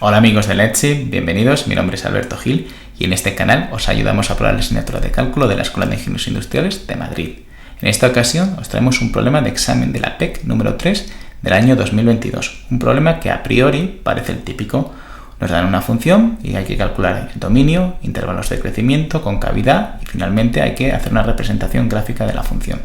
Hola amigos de Letzi, bienvenidos, mi nombre es Alberto Gil y en este canal os ayudamos a probar la asignatura de cálculo de la Escuela de Ingenieros Industriales de Madrid. En esta ocasión os traemos un problema de examen de la PEC número 3 del año 2022, un problema que a priori parece el típico. Nos dan una función y hay que calcular el dominio, intervalos de crecimiento, concavidad y finalmente hay que hacer una representación gráfica de la función.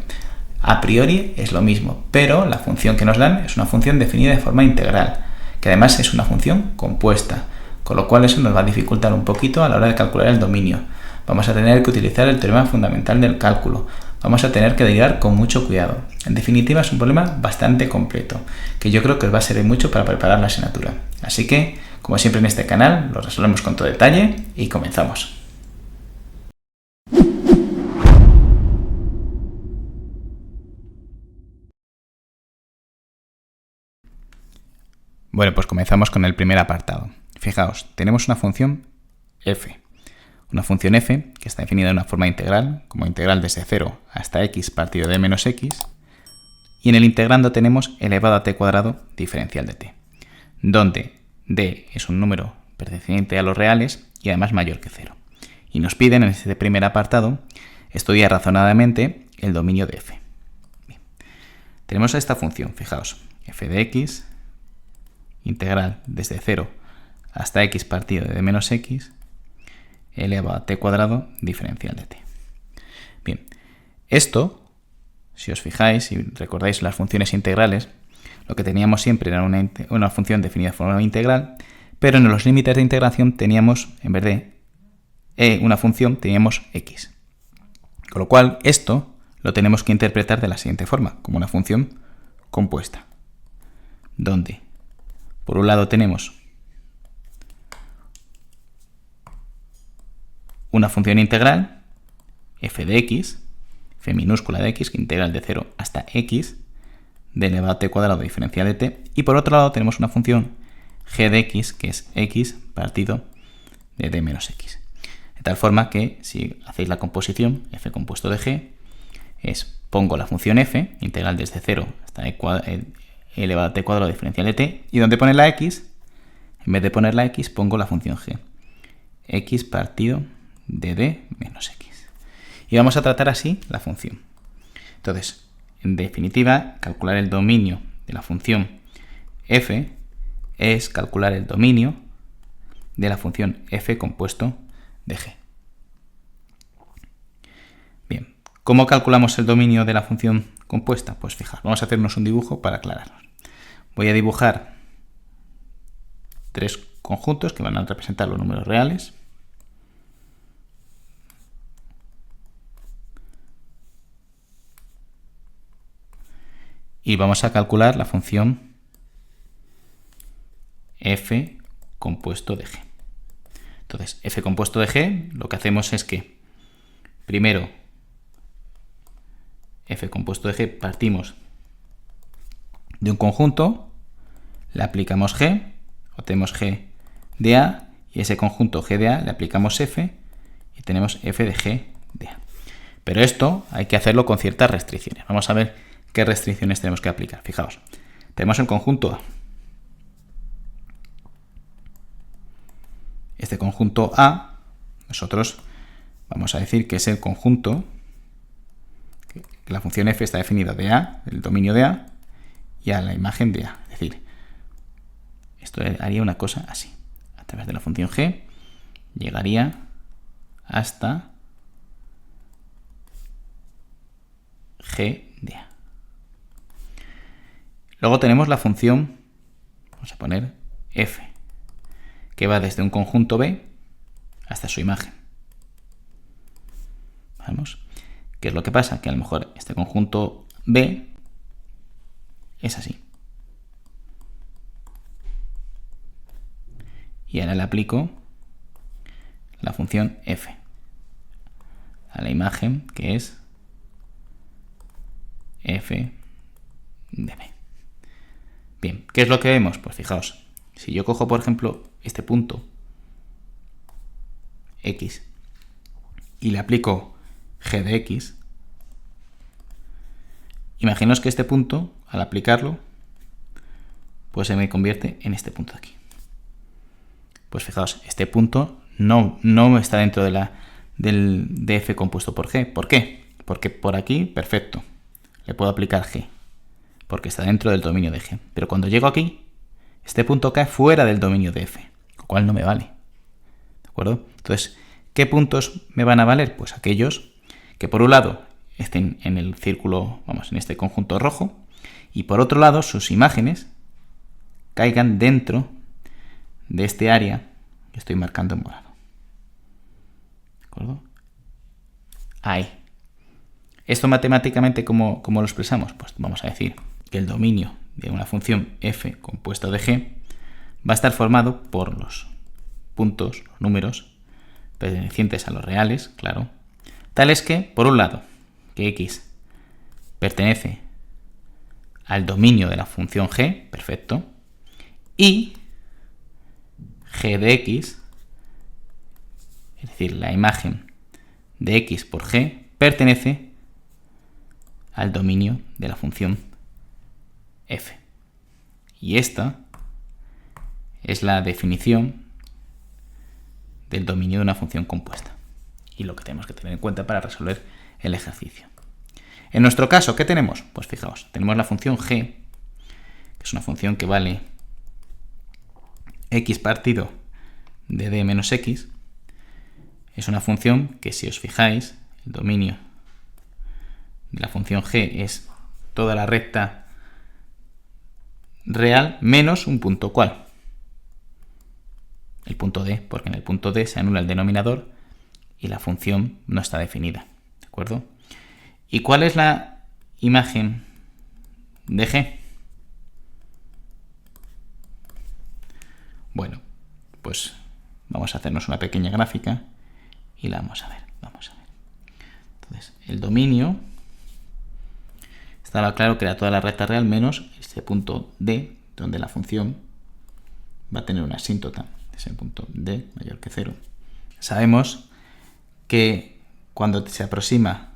A priori es lo mismo, pero la función que nos dan es una función definida de forma integral, que además es una función compuesta, con lo cual eso nos va a dificultar un poquito a la hora de calcular el dominio. Vamos a tener que utilizar el teorema fundamental del cálculo, vamos a tener que derivar con mucho cuidado. En definitiva es un problema bastante completo, que yo creo que os va a servir mucho para preparar la asignatura. Así que, como siempre en este canal, lo resolvemos con todo detalle y comenzamos. Bueno, pues comenzamos con el primer apartado. Fijaos, tenemos una función f. Una función f que está definida de una forma integral, como integral desde 0 hasta x partido de menos x. Y en el integrando tenemos elevado a t cuadrado diferencial de t, donde d es un número perteneciente a los reales y además mayor que 0. Y nos piden en este primer apartado estudiar razonadamente el dominio de f. Bien. Tenemos esta función, fijaos, f de x, integral desde 0 hasta x partido de menos x, elevado a t cuadrado diferencial de t. Bien, esto, si os fijáis y recordáis las funciones integrales, lo que teníamos siempre era una función definida de forma integral, pero en los límites de integración teníamos, en vez de una función, teníamos x. Con lo cual, esto lo tenemos que interpretar de la siguiente forma, como una función compuesta, donde por un lado tenemos una función integral, f de x, f minúscula de x, que integral de 0 hasta x, de elevado a t cuadrado diferencial de t, y por otro lado tenemos una función g de x, que es x partido de d menos x. De tal forma que, si hacéis la composición, f compuesto de g, pongo la función f, integral desde 0 hasta elevado a t cuadrado diferencial de t, y donde pone la x, en vez de poner la x, pongo la función g, x partido de d menos x. Y vamos a tratar así la función. Entonces, en definitiva, calcular el dominio de la función f es calcular el dominio de la función f compuesto de g. Bien, ¿cómo calculamos el dominio de la función compuesta? Pues fijaos, vamos a hacernos un dibujo para aclararnos. Voy a dibujar tres conjuntos que van a representar los números reales. Y vamos a calcular la función f compuesto de g. Entonces, f compuesto de g, lo que hacemos es que primero f compuesto de g partimos de un conjunto, le aplicamos g, obtenemos g de a, y a ese conjunto g de a le aplicamos f y tenemos f de g de a. Pero esto hay que hacerlo con ciertas restricciones. Vamos a ver qué restricciones tenemos que aplicar. Fijaos, tenemos el conjunto a. Este conjunto a, nosotros vamos a decir que es el conjunto, que la función f está definida de a, el dominio de a, y a la imagen de a. Es decir, esto haría una cosa así. A través de la función g llegaría hasta g de a. Luego tenemos la función, vamos a poner f, que va desde un conjunto b hasta su imagen. Vamos. ¿Qué es lo que pasa? Que a lo mejor este conjunto b es así. Y ahora le aplico la función f a la imagen que es f de b. Bien, ¿qué es lo que vemos? Pues fijaos, si yo cojo por ejemplo este punto x y le aplico g de x, imaginaos que este punto, al aplicarlo, pues se me convierte en este punto de aquí. Pues fijaos, este punto no está dentro de f compuesto por g. ¿Por qué? Porque por aquí, perfecto, le puedo aplicar g, porque está dentro del dominio de g. Pero cuando llego aquí, este punto cae fuera del dominio de f, lo cual no me vale. ¿De acuerdo? Entonces, ¿qué puntos me van a valer? Pues aquellos que por un lado estén en el círculo, vamos, en este conjunto rojo, y por otro lado sus imágenes caigan dentro de este área que estoy marcando en morado. ¿De acuerdo? Ahí. ¿Esto matemáticamente cómo lo expresamos? Pues vamos a decir que el dominio de una función f compuesta de g va a estar formado por los puntos, los números pertenecientes a los reales, claro, tales que, por un lado, que x pertenece al dominio de la función g, perfecto, y g de x, es decir, la imagen de x por g, pertenece al dominio de la función f. Y esta es la definición del dominio de una función compuesta y lo que tenemos que tener en cuenta para resolver el ejercicio. En nuestro caso, ¿qué tenemos? Pues fijaos, tenemos la función g, que es una función que vale x partido de d menos x. Es una función que, si os fijáis, el dominio de la función g es toda la recta real menos un punto. ¿Cuál? El punto d, porque en el punto d se anula el denominador y la función no está definida. ¿De acuerdo? ¿Y cuál es la imagen de g? Bueno, pues vamos a hacernos una pequeña gráfica y la vamos a ver. Entonces, el dominio estaba claro que era toda la recta real menos este punto d, donde la función va a tener una asíntota, ese punto d mayor que 0. Sabemos que cuando se aproxima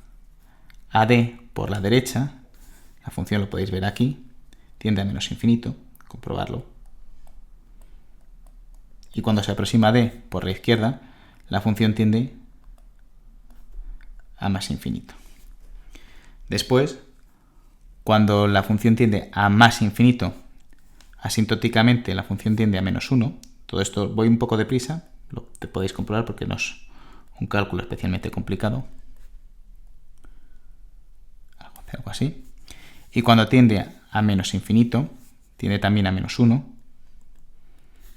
a d por la derecha, la función, lo podéis ver aquí, tiende a menos infinito, comprobarlo. Y cuando se aproxima a d por la izquierda, la función tiende a más infinito. Después, cuando la función tiende a más infinito, asintóticamente la función tiende a menos 1. Todo esto voy un poco deprisa, lo podéis comprobar porque no es un cálculo especialmente complicado. Algo así. Y cuando tiende a menos infinito, tiende también a menos 1,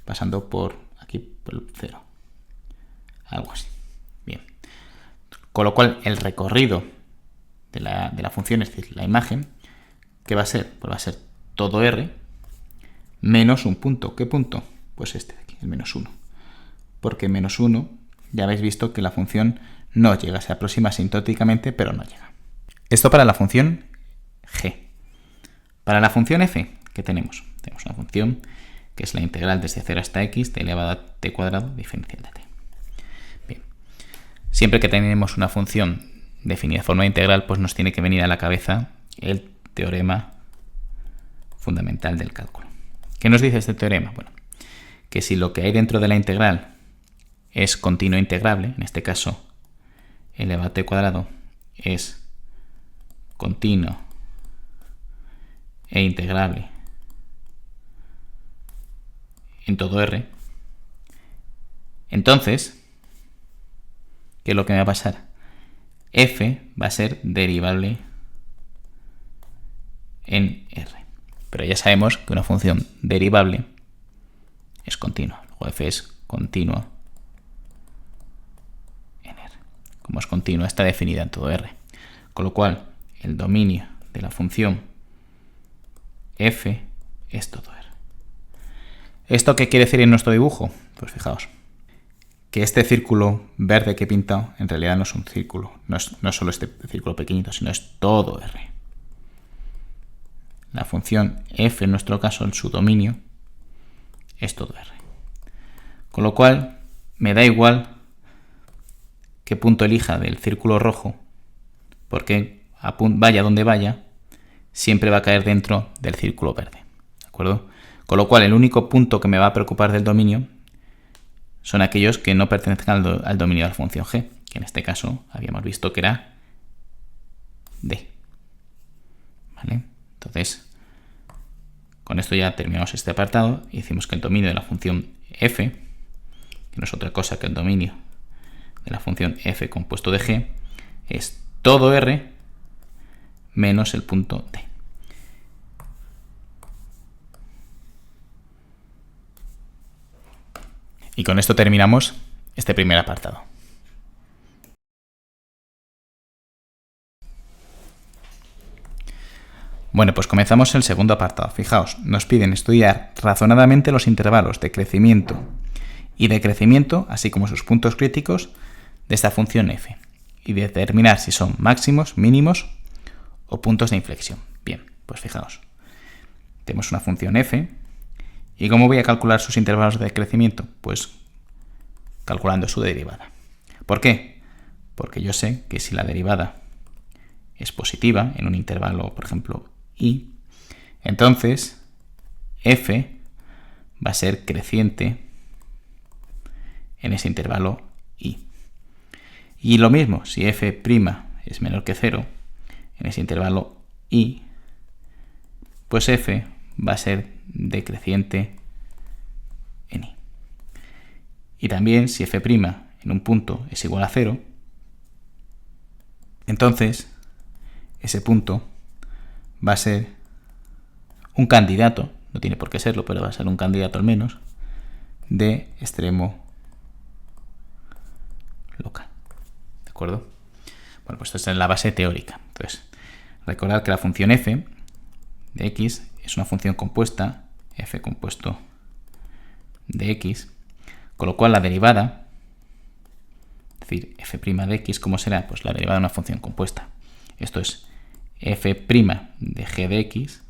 pasando por aquí, por el 0. Algo así. Bien. Con lo cual, el recorrido de la función, es decir, la imagen, ¿qué va a ser? Pues va a ser todo r menos un punto. ¿Qué punto? Pues este de aquí, el menos 1. Porque menos 1, ya habéis visto que la función no llega, se aproxima asintóticamente, pero no llega. Esto para la función g. Para la función f, ¿qué tenemos? Tenemos una función que es la integral desde 0 hasta x de elevado a t cuadrado diferencial de t. Bien. Siempre que tenemos una función definida de forma integral, pues nos tiene que venir a la cabeza el teorema fundamental del cálculo. ¿Qué nos dice este teorema? Bueno, que si lo que hay dentro de la integral es continuo integrable, en este caso elevado a t cuadrado es continuo e integrable en todo r, entonces, ¿qué es lo que me va a pasar? F va a ser derivable en r. Pero ya sabemos que una función derivable es continua. Luego f es continua en r. Como es continua, está definida en todo r. Con lo cual, el dominio de la función f es todo r. ¿Esto qué quiere decir en nuestro dibujo? Pues fijaos, que este círculo verde que he pintado en realidad no es un círculo, no es solo este círculo pequeñito, sino es todo r. La función f, en nuestro caso, en su dominio, es todo r. Con lo cual, me da igual qué punto elija del círculo rojo, porque vaya donde vaya, siempre va a caer dentro del círculo verde. ¿De acuerdo? Con lo cual, el único punto que me va a preocupar del dominio son aquellos que no pertenezcan al dominio de la función g, que en este caso habíamos visto que era d. ¿Vale? Entonces, con esto ya terminamos este apartado y decimos que el dominio de la función f, que no es otra cosa que el dominio de la función f compuesto de g, es todo R menos el punto D. Y con esto terminamos este primer apartado. Bueno, pues comenzamos el segundo apartado. Fijaos, nos piden estudiar razonadamente los intervalos de crecimiento y decrecimiento, así como sus puntos críticos de esta función f, y determinar si son máximos, mínimos o puntos de inflexión. Bien, pues fijaos, tenemos una función f, ¿y cómo voy a calcular sus intervalos de crecimiento? Pues calculando su derivada. ¿Por qué? Porque yo sé que si la derivada es positiva en un intervalo, por ejemplo, y, entonces f va a ser creciente en ese intervalo y. Y lo mismo, si f' es menor que 0 en ese intervalo y, pues f va a ser decreciente en i. Y también si f' en un punto es igual a 0, entonces ese punto va a ser un candidato, no tiene por qué serlo, pero va a ser un candidato al menos, de extremo local. ¿De acuerdo? Bueno, pues esto es la base teórica. Entonces, recordad que la función f de x es una función compuesta, f compuesto de x, con lo cual la derivada, es decir, f' de x, ¿cómo será? Pues la derivada de una función compuesta. Esto es f' de g de x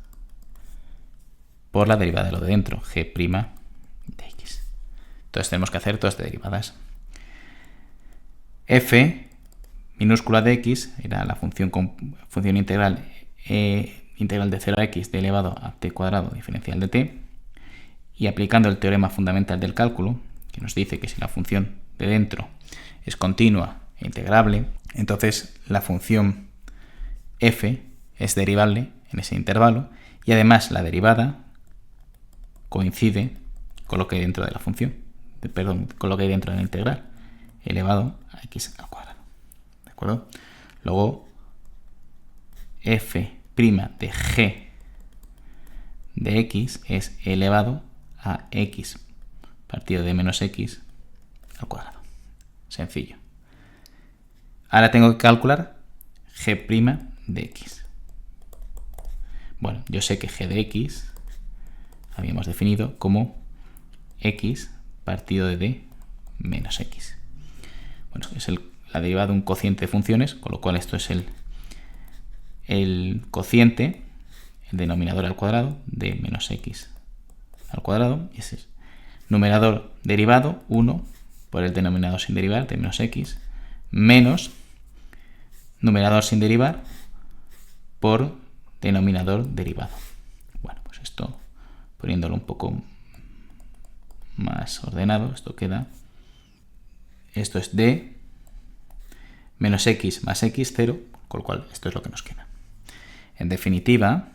por la derivada de lo de dentro, g' de x. Entonces tenemos que hacer todas las derivadas. F minúscula de x era la función integral integral de 0 a x de elevado a t cuadrado diferencial de t, y aplicando el teorema fundamental del cálculo, que nos dice que si la función de dentro es continua e integrable, entonces la función f es derivable en ese intervalo, y además la derivada coincide con lo que hay dentro de la función, con lo que hay dentro de la integral, elevado a x al cuadrado. ¿De acuerdo? Luego, f' de g de x es elevado a x partido de menos x al cuadrado. Sencillo. Ahora tengo que calcular g' de x. Bueno, yo sé que g de x habíamos definido como x partido de d menos x. Bueno, es la derivada de un cociente de funciones, con lo cual esto es el cociente, el denominador al cuadrado de menos x al cuadrado, y ese es numerador derivado 1 por el denominador sin derivar de menos x, menos numerador sin derivar por denominador derivado. Bueno, pues esto, poniéndolo un poco más ordenado, esto es d menos x más x, 0, con lo cual esto es lo que nos queda. En definitiva,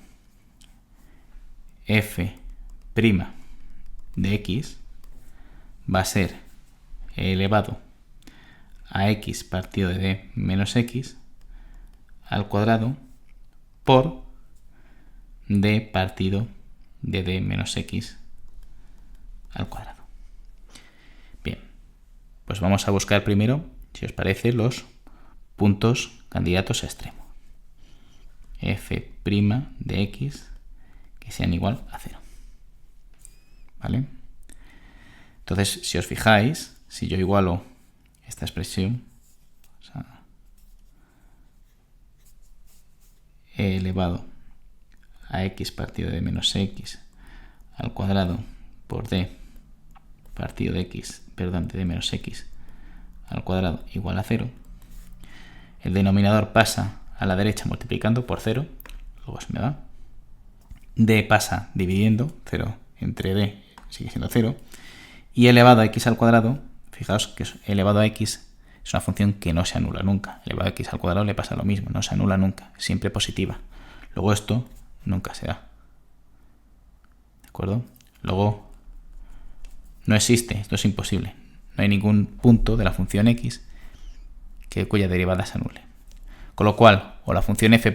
f' de x va a ser elevado a x partido de d menos x al cuadrado por d partido de d menos x al cuadrado. Bien, pues vamos a buscar primero, si os parece, los puntos candidatos a extremo. f' de x que sean igual a 0. ¿Vale? Entonces, si os fijáis, si yo igualo esta expresión, o sea, e elevado a x partido de menos x al cuadrado por d partido de x, perdón, de d menos x al cuadrado igual a 0, el denominador pasa a la derecha multiplicando por 0, luego se me va, d pasa dividiendo, 0 entre d sigue siendo 0, y elevado a x al cuadrado fijaos que elevado a x es una función que no se anula nunca. Elevado a x al cuadrado le pasa lo mismo, no se anula nunca, es siempre positiva. Luego esto nunca se da. ¿De acuerdo? Luego no existe, esto es imposible. No hay ningún punto de la función x cuya derivada se anule. Con lo cual, o la función f'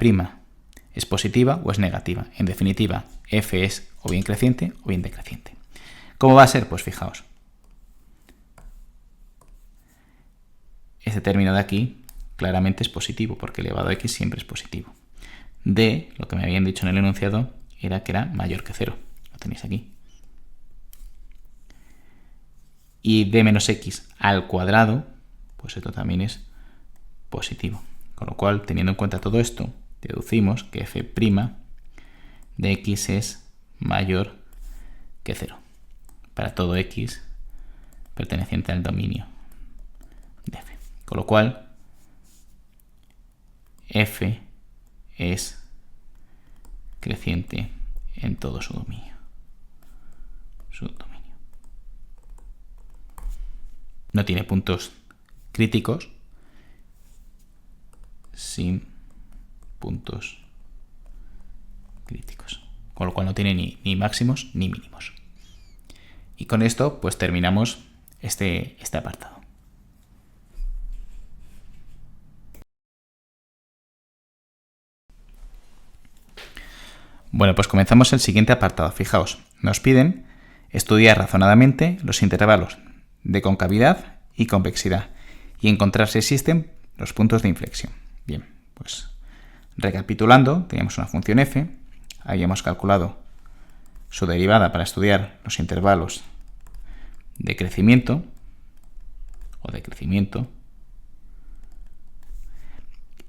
es positiva o es negativa. En definitiva, f es o bien creciente o bien decreciente. ¿Cómo va a ser? Pues fijaos. Este término de aquí claramente es positivo, porque elevado a x siempre es positivo. D, lo que me habían dicho en el enunciado, era que era mayor que 0. Lo tenéis aquí. Y d menos x al cuadrado, pues esto también es positivo. Con lo cual, teniendo en cuenta todo esto, deducimos que f' de x es mayor que 0. Para todo x perteneciente al dominio de f. Con lo cual, f es creciente en todo su dominio. No tiene puntos críticos, sin puntos críticos. Con lo cual no tiene ni máximos ni mínimos. Y con esto pues terminamos este apartado. Bueno, pues comenzamos el siguiente apartado. Fijaos, nos piden estudiar razonadamente los intervalos de concavidad y convexidad y encontrar si existen los puntos de inflexión. Bien, pues recapitulando, teníamos una función f, habíamos calculado su derivada para estudiar los intervalos de crecimiento o decrecimiento.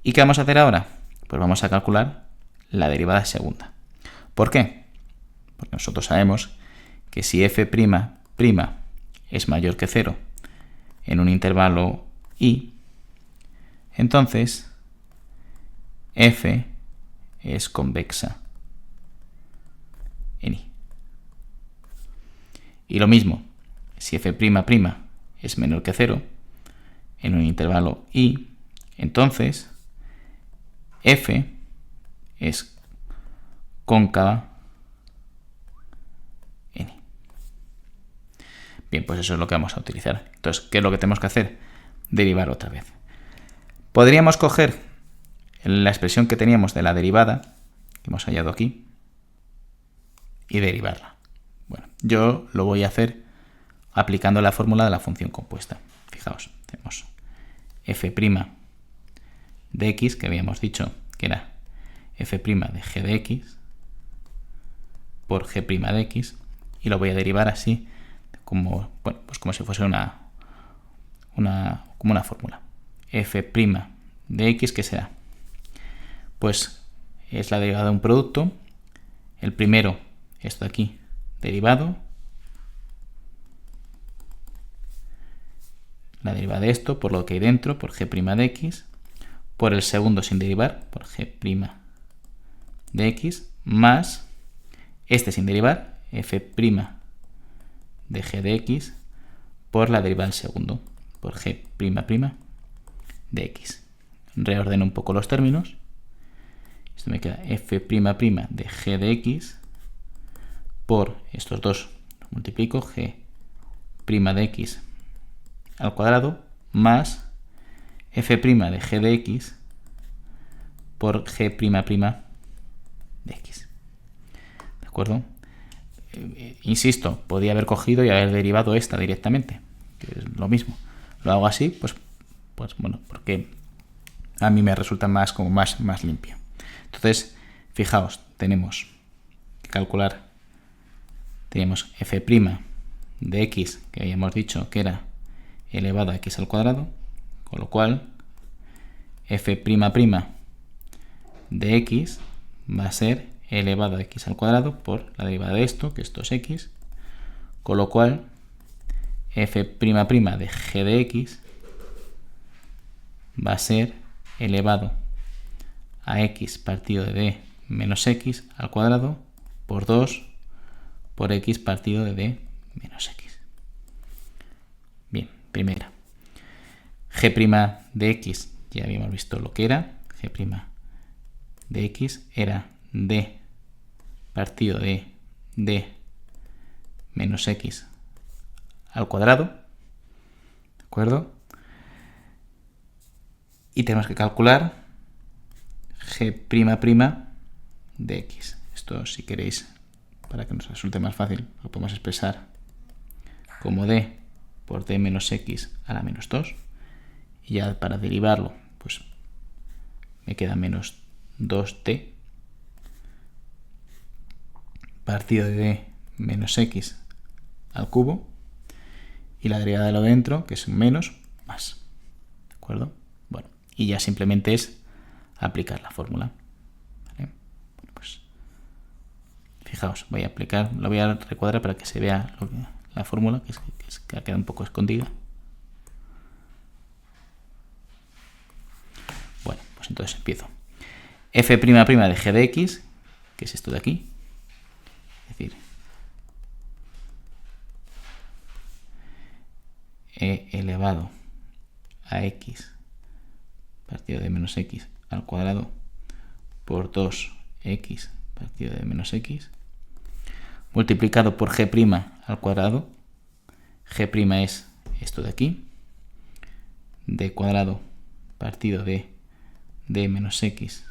¿Y qué vamos a hacer ahora? Pues vamos a calcular la derivada segunda. ¿Por qué? Porque nosotros sabemos que si f' es mayor que 0 en un intervalo i, entonces f es convexa en i. Y lo mismo, si f' es menor que 0 en un intervalo i, entonces f es cóncava en i. Bien, pues eso es lo que vamos a utilizar. Entonces, ¿qué es lo que tenemos que hacer? Derivar otra vez. Podríamos coger la expresión que teníamos de la derivada, que hemos hallado aquí, y derivarla. Bueno, yo lo voy a hacer aplicando la fórmula de la función compuesta. Fijaos, tenemos f' de x, que habíamos dicho que era f' de g de x por g' de x, y lo voy a derivar así como, bueno, pues como si fuese como una fórmula. F' de x, ¿qué será? Pues es la derivada de un producto. El primero, esto de aquí, derivado. La derivada de esto por lo que hay dentro, por g' de x, por el segundo sin derivar, por g' de x, más este sin derivar, f' de g de x, por la derivada del segundo, por g' de x. Reordeno un poco los términos. Esto me queda f' de g de x por estos dos. Multiplico g' de x al cuadrado más f' de g de x por g' de x. ¿De acuerdo? Insisto, podía haber cogido y haber derivado esta directamente, que es lo mismo. Lo hago así, pues bueno, porque a mí me resulta más limpio. Entonces, fijaos, tenemos que calcular, tenemos f' de x, que habíamos dicho que era elevado a x al cuadrado, con lo cual f' de x va a ser elevado a x al cuadrado por la derivada de esto, que esto es x, con lo cual f' de g de x va a ser elevado a x partido de d menos x al cuadrado por 2 por x partido de d menos x. Bien, primera. G' de x, ya habíamos visto lo que era. G' de x era d partido de d menos x al cuadrado. ¿De acuerdo? Y tenemos que calcular G'' de x. Esto, si queréis, para que nos resulte más fácil, lo podemos expresar como d por d menos x a la menos 2. Y ya para derivarlo, pues me queda menos 2d partido de d menos x al cubo. Y la derivada de lo dentro, que es un menos, más. ¿De acuerdo? Bueno, y ya simplemente es aplicar la fórmula. ¿Vale? Bueno, pues fijaos, voy a aplicar, lo voy a recuadrar para que se vea la fórmula, que ha quedado un poco escondida. Bueno, pues entonces empiezo. F'' de g de x, que es esto de aquí. Es decir, e elevado a x partido de menos x al cuadrado por 2x partido de menos x multiplicado por g' al cuadrado. G' es esto de aquí, d cuadrado partido de d menos x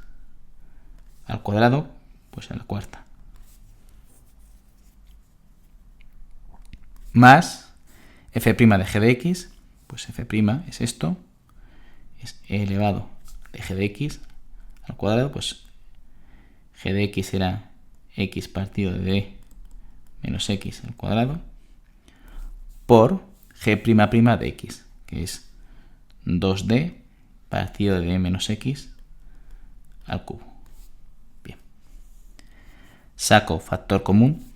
al cuadrado, pues a la cuarta, más f' de g de x, pues f' es esto, es e elevado de g de x al cuadrado, pues g de x será x partido de d menos x al cuadrado, por g'' de x, que es 2d partido de d menos x al cubo. Bien. Saco factor común,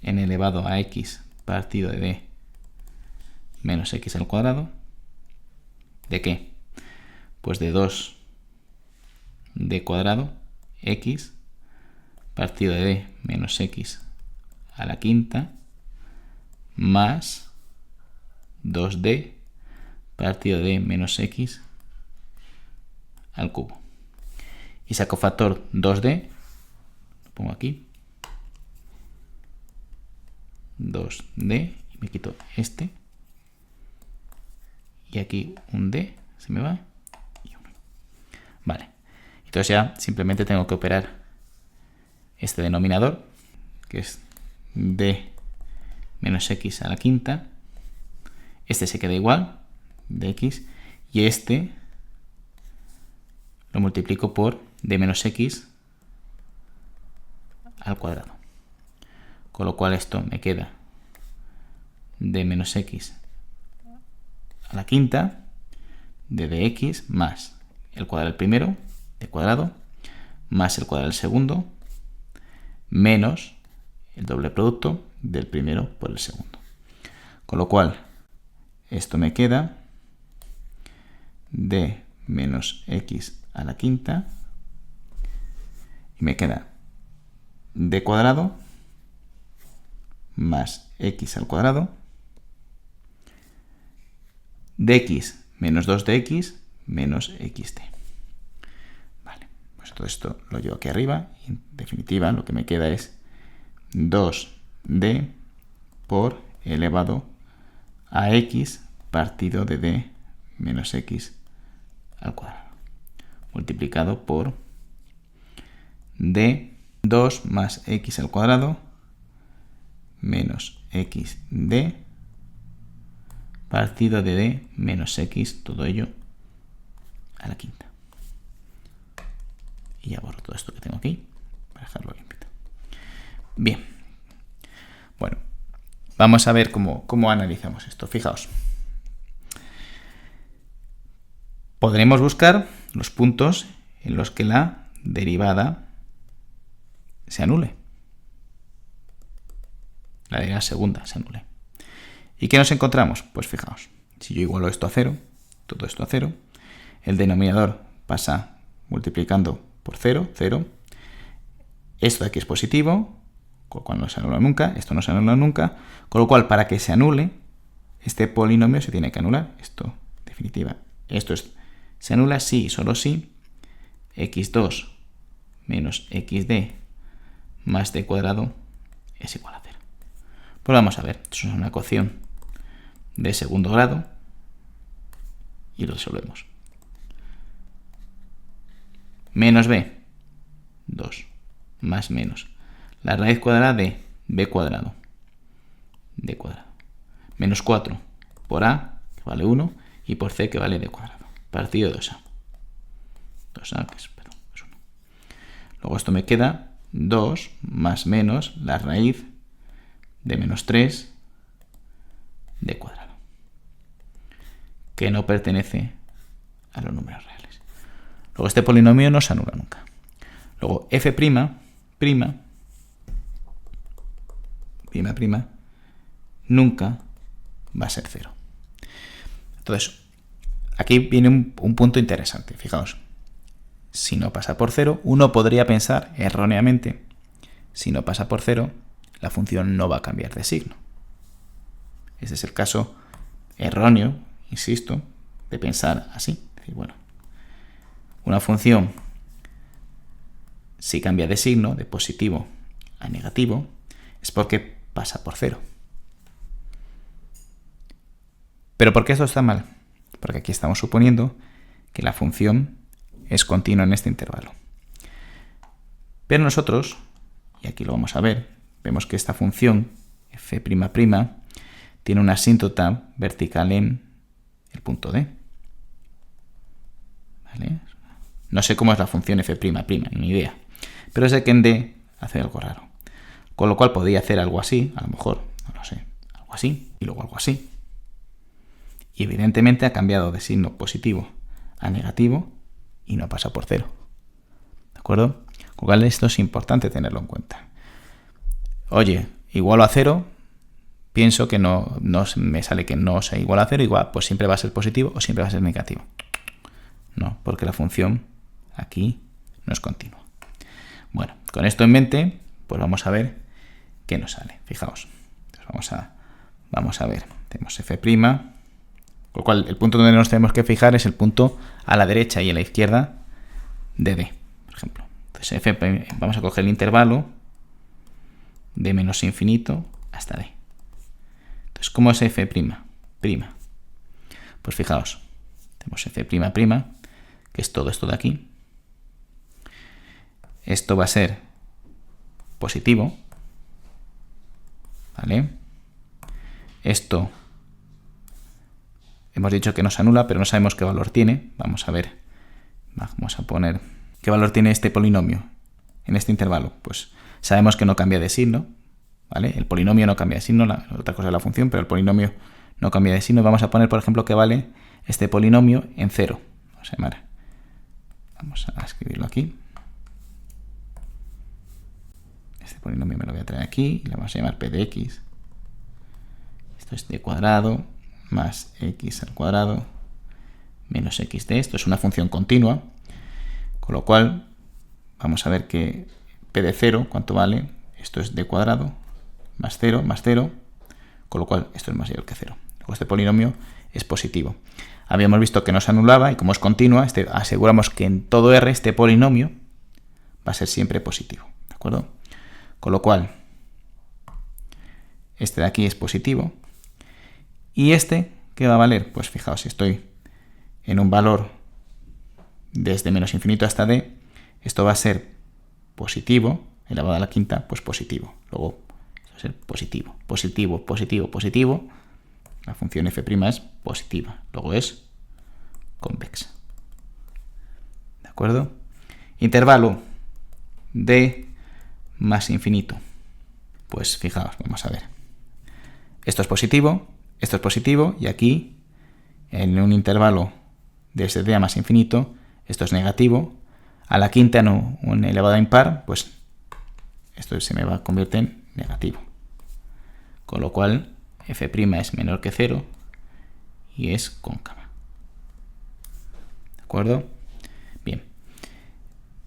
n elevado a x partido de d menos x al cuadrado. ¿De qué? Pues de 2d cuadrado x partido de d menos x a la quinta más 2d partido de d menos x al cubo. Y saco factor 2d, lo pongo aquí, 2d, y me quito este, y aquí un d se me va, y 1. Vale, entonces ya simplemente tengo que operar este denominador, que es d menos x a la quinta, este se queda igual, de x, y este lo multiplico por d menos x al cuadrado. Con lo cual esto me queda d menos x a la quinta de dx más el cuadrado del primero, d cuadrado, más el cuadrado del segundo, menos el doble producto del primero por el segundo. Con lo cual esto me queda d menos x a la quinta y me queda d cuadrado más x al cuadrado, dx menos 2dx menos xd. Vale, pues todo esto lo llevo aquí arriba y en definitiva lo que me queda es 2d por elevado a x partido de d menos x al cuadrado, multiplicado por d2 más x al cuadrado menos xd partido de d menos x, todo ello a la quinta. Y ya borro todo esto que tengo aquí para dejarlo limpio. Bien, bueno, vamos a ver cómo analizamos esto. Fijaos, podremos buscar los puntos en los que la derivada se anule. La derivada segunda se anule. ¿Y qué nos encontramos? Pues fijaos, si yo igualo esto a 0, todo esto a 0, el denominador pasa multiplicando por 0, 0. Esto de aquí es positivo, con lo cual no se anula nunca, esto no se anula nunca, con lo cual para que se anule este polinomio se tiene que anular. Esto, en definitiva, se anula si y solo si x2 menos xd más d cuadrado es igual a 0. Pues vamos a ver, esto es una ecuación de segundo grado y lo resolvemos. Menos b, 2, más menos la raíz cuadrada de b cuadrado, d cuadrado, menos 4 por a, que vale 1, y por c, que vale d cuadrado, partido de 2a. 2a, que es 1. Luego esto me queda 2 más menos la raíz de menos 3 d cuadrado, que no pertenece a los números reales. Luego este polinomio no se anula nunca. Luego f', nunca va a ser 0. Entonces, aquí viene un punto interesante. Fijaos, si no pasa por 0, uno podría pensar erróneamente, si no pasa por 0, la función no va a cambiar de signo. Ese es el caso erróneo, insisto, de pensar así. Es decir, bueno, una función, si cambia de signo, de positivo a negativo, es porque pasa por 0. ¿Pero por qué esto está mal? Porque aquí estamos suponiendo que la función es continua en este intervalo. Pero nosotros, y aquí lo vamos a ver, vemos que esta función f'' tiene una asíntota vertical en el punto D. ¿Vale? No sé cómo es la función f'', ni idea. Pero sé que en D hace algo raro. Con lo cual podría hacer algo así, a lo mejor, no lo sé, algo así y luego algo así. Y evidentemente ha cambiado de signo positivo a negativo y no pasa por 0. ¿De acuerdo? Con lo cual esto es importante tenerlo en cuenta. Oye, igualo a 0, pienso que no me sale que no sea igual a 0, igual pues siempre va a ser positivo o siempre va a ser negativo. No, porque la función aquí no es continua. Bueno, con esto en mente, pues vamos a ver qué nos sale. Fijaos, entonces vamos a ver. Tenemos f', con lo cual el punto donde nos tenemos que fijar es el punto a la derecha y a la izquierda de D, por ejemplo. Entonces vamos a coger el intervalo de menos infinito hasta D. Entonces, ¿cómo es f'? Pues fijaos, tenemos f', que es todo esto de aquí. Esto va a ser positivo, ¿vale? Esto hemos dicho que no se anula, pero no sabemos qué valor tiene. Vamos a ver, vamos a poner qué valor tiene este polinomio en este intervalo. Pues sabemos que no cambia de signo, ¿vale? El polinomio no cambia de signo, otra cosa es la función, pero el polinomio no cambia de signo. Vamos a poner, por ejemplo, que vale este polinomio en 0. Vamos a escribirlo aquí. Este polinomio me lo voy a traer aquí y le vamos a llamar p de x. Esto es d cuadrado más x al cuadrado menos xd. Esto es una función continua, con lo cual vamos a ver que p de 0, ¿cuánto vale? Esto es d cuadrado más 0, con lo cual esto es más igual que 0. Luego este polinomio es positivo. Habíamos visto que no se anulaba y como es continua, aseguramos que en todo R este polinomio va a ser siempre positivo. ¿De acuerdo? Con lo cual, este de aquí es positivo. ¿Y este qué va a valer? Pues fijaos, si estoy en un valor desde menos infinito hasta D, esto va a ser positivo, elevado a la quinta, pues positivo. Luego, esto va a ser positivo, positivo, positivo, positivo. La función f' es positiva. Luego es convexa. ¿De acuerdo? Intervalo D más infinito. Pues fijaos, vamos a ver. Esto es positivo y aquí en un intervalo desde D a más infinito, esto es negativo. A la quinta, no, un elevado a impar, pues esto se me va a convertir en negativo. Con lo cual, f' es menor que 0 y es cóncava. ¿De acuerdo? Bien.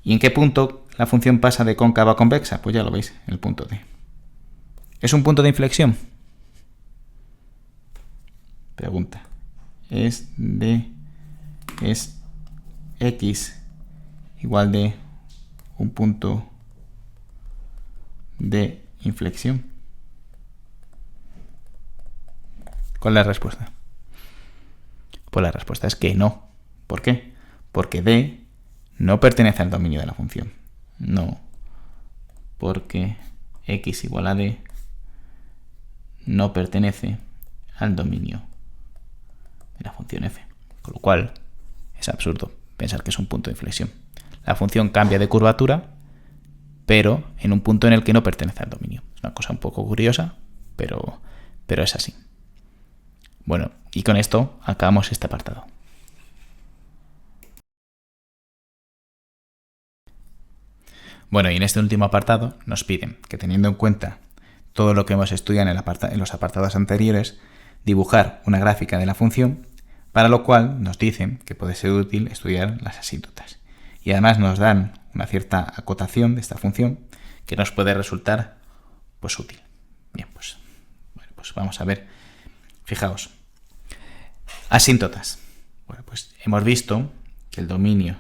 ¿Y en qué punto la función pasa de cóncava a convexa? Pues ya lo veis, en el punto D. ¿Es un punto de inflexión? pregunta, es x igual de un punto de inflexión. ¿Cuál es la respuesta? Pues la respuesta es que no. ¿Por qué? Porque D no pertenece al dominio de la función. No, porque x igual a D no pertenece al dominio de la función f. Con lo cual es absurdo pensar que es un punto de inflexión. La función cambia de curvatura, pero en un punto en el que no pertenece al dominio. Es una cosa un poco curiosa, pero es así. Bueno, y con esto acabamos este apartado. Bueno, y en este último apartado nos piden que, teniendo en cuenta todo lo que hemos estudiado en los apartados anteriores, dibujar una gráfica de la función, para lo cual nos dicen que puede ser útil estudiar las asíntotas. Y además nos dan una cierta acotación de esta función que nos puede resultar pues útil. Bien, pues vamos a ver. Fijaos. Asíntotas. Bueno, pues hemos visto que el dominio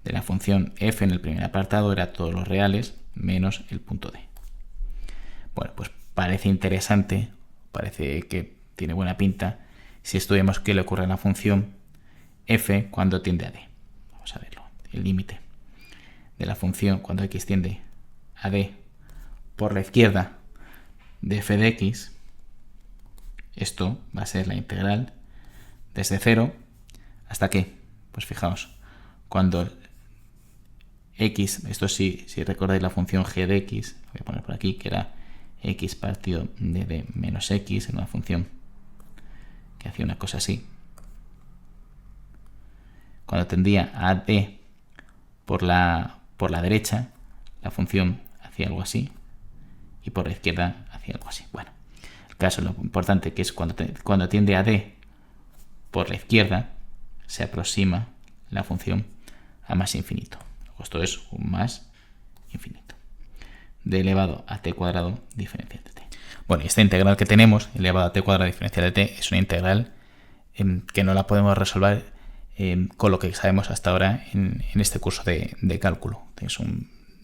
de la función f en el primer apartado era todos los reales menos el punto D. Bueno, pues parece interesante, parece que tiene buena pinta si estudiamos qué le ocurre a la función f cuando tiende a D. Vamos a verlo. El límite de la función cuando x tiende a D por la izquierda de f de x, esto va a ser la integral desde 0 hasta qué. Pues fijaos, cuando x, esto sí, si recordáis la función g de x, voy a poner por aquí, que era x partido de d menos x, en una función que hacía una cosa así. Cuando tendía a d por la derecha, la función hacía algo así, y por la izquierda hacía algo así. Bueno, el caso, lo importante que es cuando tiende a d por la izquierda, se aproxima la función a más infinito. Esto es un más infinito. D elevado a t cuadrado diferencial de t. Bueno, y esta integral que tenemos, elevado a t cuadrado diferencial de t, es una integral que no la podemos resolver con lo que sabemos hasta ahora en este curso de cálculo.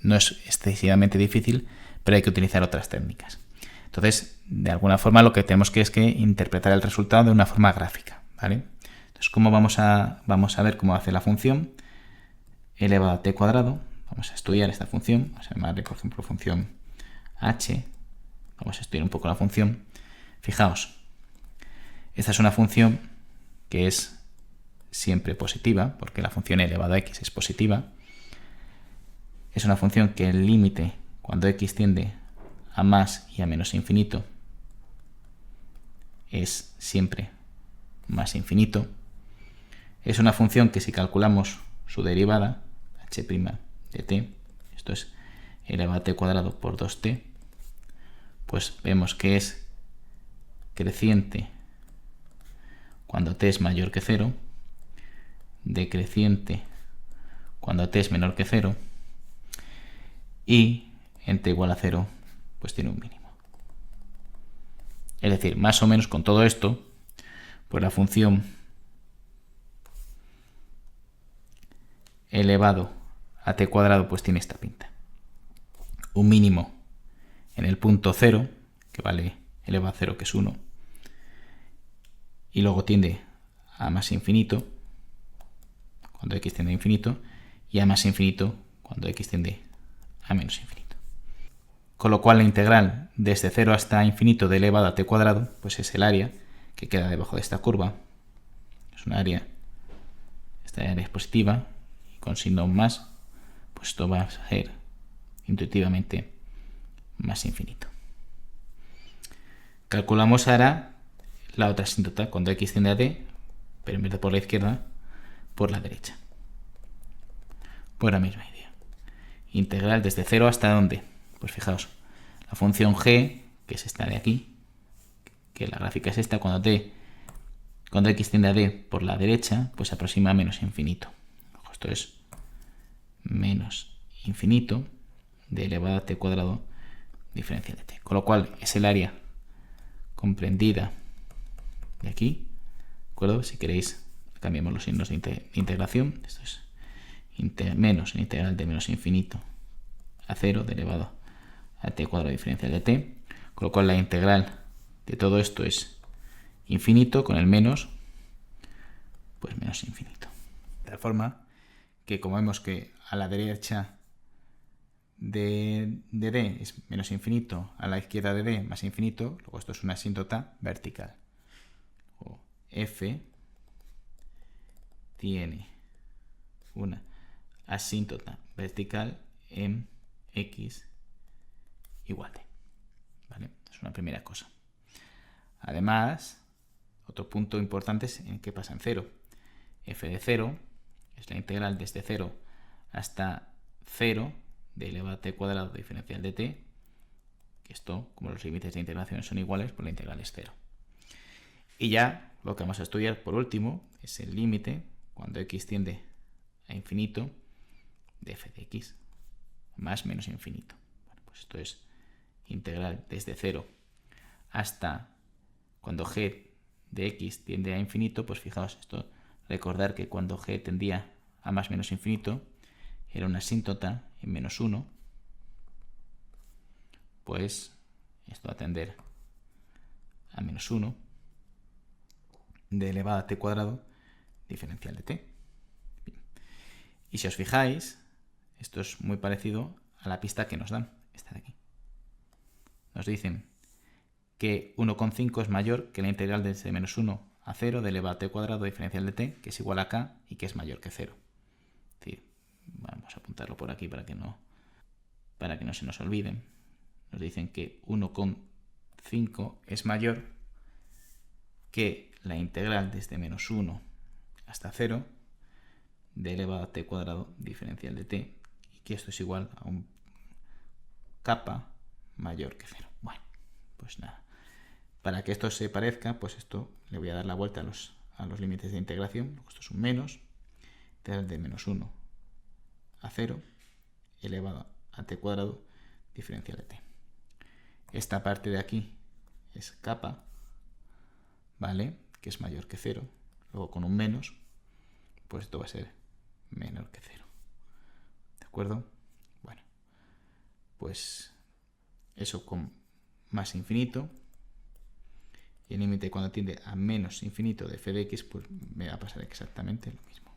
No es excesivamente difícil, pero hay que utilizar otras técnicas. Entonces, de alguna forma lo que tenemos que es que interpretar el resultado de una forma gráfica, ¿vale? Entonces, ¿cómo vamos a ver cómo hace la función elevado a t cuadrado? Vamos a estudiar esta función, vamos a llamarle, por ejemplo, función h. Vamos a estudiar un poco la función. Fijaos, esta es una función que es siempre positiva, porque la función elevado a x es positiva. Es una función que el límite, cuando x tiende a más y a menos infinito, es siempre más infinito. Es una función que, si calculamos su derivada, h' de t, esto es elevado a t cuadrado por 2t, pues vemos que es creciente cuando t es mayor que 0, decreciente cuando t es menor que 0, y en t igual a 0 pues tiene un mínimo. Es decir, más o menos con todo esto, pues la función elevado a t cuadrado pues tiene esta pinta. Un mínimo en el punto 0, que vale elevado a 0, que es 1, y luego tiende a más infinito cuando x tiende a infinito, y a más infinito cuando x tiende a menos infinito. Con lo cual la integral desde 0 hasta infinito de elevado a t cuadrado pues es el área que queda debajo de esta curva. Es un área, esta área es positiva, y con signo más, pues esto va a ser intuitivamente más infinito. Calculamos ahora la otra asíntota cuando x tiende a d, pero en vez de por la izquierda, por la derecha. Pues la misma idea. Integral desde 0 hasta ¿dónde? Pues fijaos, la función g, que es esta de aquí, que la gráfica es esta, cuando x tiende a d por la derecha, pues se aproxima a menos infinito. Esto es menos infinito de elevado a t cuadrado diferencial de t. Con lo cual es el área comprendida de aquí, ¿de acuerdo? Si queréis, cambiamos los signos de integración. Esto es menos la integral de menos infinito a 0 de elevado a t cuadrado diferencial de t, con lo cual la integral de todo esto es infinito, con el menos, pues menos infinito. De tal forma que, como vemos que a la derecha de d es menos infinito, a la izquierda de d más infinito, luego esto es una asíntota vertical. Luego f tiene una asíntota vertical en x igual d. ¿Vale? Es una primera cosa. Además, otro punto importante es en qué pasa en 0. F de 0 es la integral desde 0 hasta 0 de elevado a t cuadrado diferencial de t, que esto, como los límites de integración son iguales, pues la integral es 0. Y ya lo que vamos a estudiar por último es el límite cuando x tiende a infinito de f de x más menos infinito. Bueno, pues esto es integral desde 0 hasta cuando g de x tiende a infinito, pues fijaos, esto, recordar que cuando g tendía a más menos infinito era una asíntota en menos 1, pues esto va a tender a menos 1 de elevado a t cuadrado diferencial de t. Bien. Y si os fijáis, esto es muy parecido a la pista que nos dan, esta de aquí. Nos dicen que 1,5 es mayor que la integral desde menos 1 a 0 de elevado a t cuadrado diferencial de t, que es igual a k y que es mayor que 0. Es decir, vamos a apuntarlo por aquí para que no se nos olviden. Nos dicen que 1,5 es mayor que la integral desde menos 1 hasta 0 de elevado a t cuadrado diferencial de t, y que esto es igual a un kappa mayor que 0. Bueno, pues nada. Para que esto se parezca, pues esto le voy a dar la vuelta a los límites de integración. Esto es un menos, integral de menos 1 a 0 elevado a t cuadrado diferencial de t. Esta parte de aquí es kappa, ¿vale? Que es mayor que 0. Luego con un menos, pues esto va a ser menor que 0. ¿De acuerdo? Bueno, pues eso con más infinito. Y el límite cuando tiende a menos infinito de f de x, pues me va a pasar exactamente lo mismo.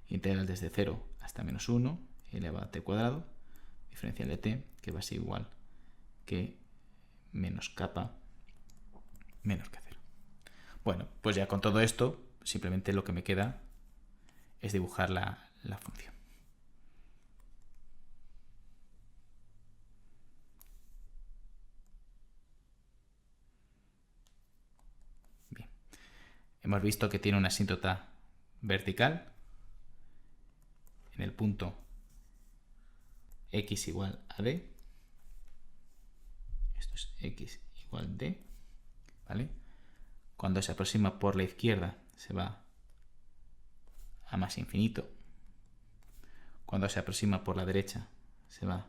Integral desde 0 hasta menos 1 elevado a t cuadrado diferencial de t, que va a ser igual que menos kappa menor que 0. Bueno, pues ya con todo esto, simplemente lo que me queda es dibujar la función. Bien. Hemos visto que tiene una asíntota vertical en el punto x igual a d. Esto es x igual a d, ¿vale? Cuando se aproxima por la izquierda se va a más infinito. Cuando se aproxima por la derecha se va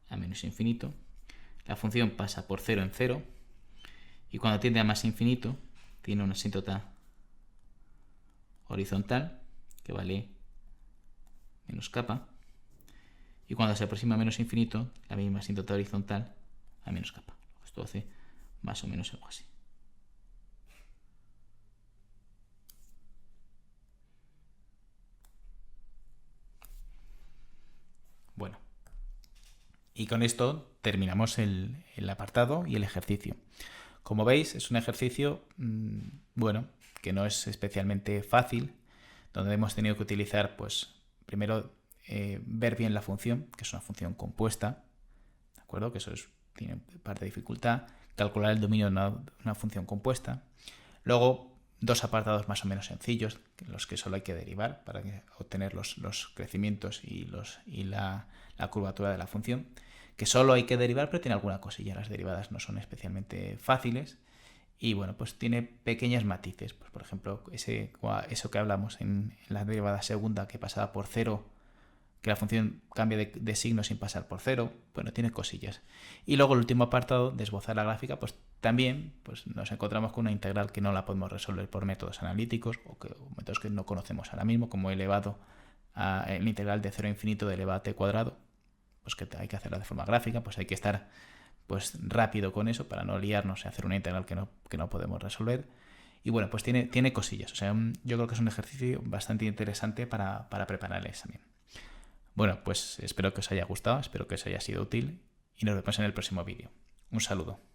a menos infinito. La función pasa por 0 en 0. Y cuando tiende a más infinito tiene una asíntota horizontal que vale menos kappa. Y cuando se aproxima a menos infinito, la misma asíntota horizontal a menos kappa. Esto hace más o menos algo así. Bueno, y con esto terminamos el apartado y el ejercicio. Como veis, es un ejercicio, bueno, que no es especialmente fácil, donde hemos tenido que utilizar, pues, primero ver bien la función, que es una función compuesta, ¿de acuerdo? Que eso tiene parte de dificultad, calcular el dominio de una función compuesta. Luego, dos apartados más o menos sencillos, en los que solo hay que derivar para obtener los crecimientos y la curvatura de la función, que solo hay que derivar, pero tiene alguna cosilla. Las derivadas no son especialmente fáciles y bueno, pues tiene pequeños matices. Pues, por ejemplo, eso que hablamos en la derivada segunda, que pasaba por 0 que la función cambie de signo sin pasar por cero. Bueno, tiene cosillas. Y luego el último apartado, de esbozar la gráfica, pues también pues, nos encontramos con una integral que no la podemos resolver por métodos analíticos o métodos que no conocemos ahora mismo, como elevado a el integral de 0 a infinito de elevado a t cuadrado, pues que hay que hacerla de forma gráfica, pues hay que estar pues rápido con eso para no liarnos y hacer una integral que no podemos resolver. Y bueno, pues tiene cosillas. O sea, yo creo que es un ejercicio bastante interesante para preparar el examen. Bueno, pues espero que os haya gustado, espero que os haya sido útil y nos vemos en el próximo vídeo. Un saludo.